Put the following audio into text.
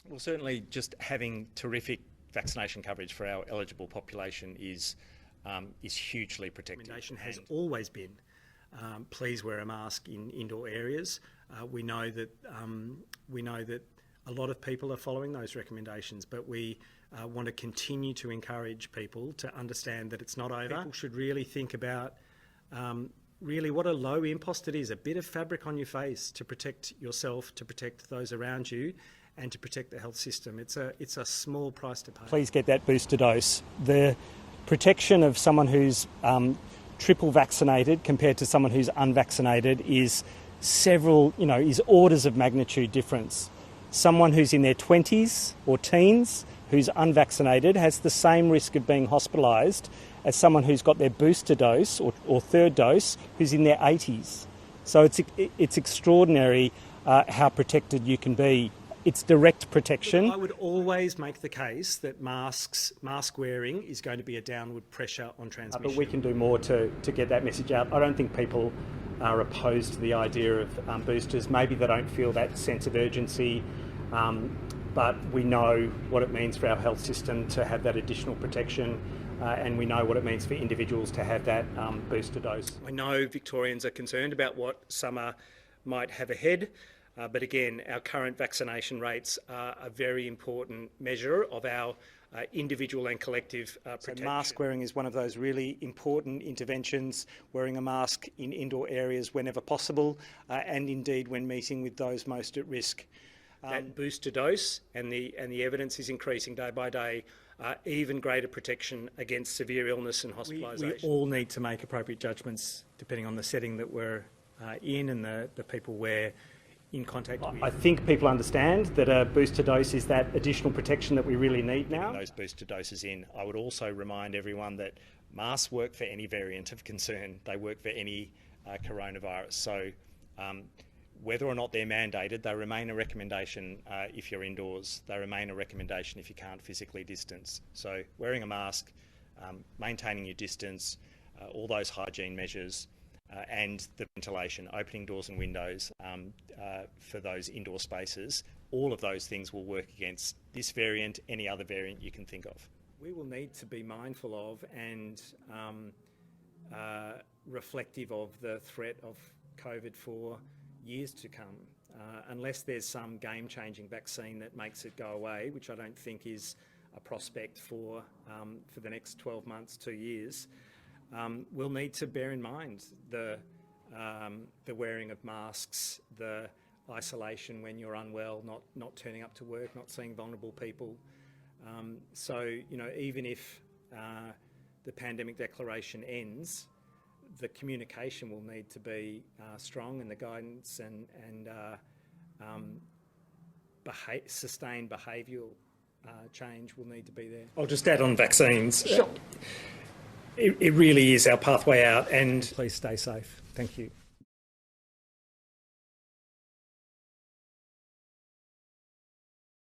Well, certainly just having terrific vaccination coverage for our eligible population is hugely protective. The recommendation has always been please wear a mask in indoor areas. We know that a lot of people are following those recommendations, but we want to continue to encourage people to understand that it's not over. People should really think about really what a low impost it is, a bit of fabric on your face to protect yourself, to protect those around you, and to protect the health system. It's a small price to pay. Please get that booster dose. The protection of someone who's triple vaccinated compared to someone who's unvaccinated is is orders of magnitude difference. Someone who's in their 20s or teens who's unvaccinated has the same risk of being hospitalised as someone who's got their booster dose or third dose who's in their 80s. So it's extraordinary how protected you can be. It's direct protection. I would always make the case that mask wearing is going to be a downward pressure on transmission. But we can do more to get that message out. I don't think people are opposed to the idea of boosters. Maybe they don't feel that sense of urgency, but we know what it means for our health system to have that additional protection, and we know what it means for individuals to have that booster dose. I know Victorians are concerned about what summer might have ahead. But again, our current vaccination rates are a very important measure of our individual and collective protection. So mask wearing is one of those really important interventions, wearing a mask in indoor areas whenever possible, and indeed when meeting with those most at risk. That booster dose, and the evidence is increasing day by day, even greater protection against severe illness and hospitalisation. We all need to make appropriate judgments depending on the setting that we're in and the people we're in contact with. I think people understand that a booster dose is that additional protection that we really need now. Those booster doses in. I would also remind everyone that masks work for any variant of concern. They work for any coronavirus. So whether or not they're mandated, they remain a recommendation if you're indoors. They remain a recommendation if you can't physically distance. So wearing a mask, maintaining your distance, all those hygiene measures, and the ventilation, opening doors and windows for those indoor spaces, all of those things will work against this variant, any other variant you can think of. We will need to be mindful of and reflective of the threat of COVID for years to come, unless there's some game-changing vaccine that makes it go away, which I don't think is a prospect for the next 12 months, 2 years. We'll need to bear in mind the wearing of masks, the isolation when you're unwell, not turning up to work, not seeing vulnerable people. So, even if the pandemic declaration ends, the communication will need to be strong, and the guidance and sustained behavioural change will need to be there. I'll just add on vaccines. Sure. It really is our pathway out, and please stay safe. Thank you.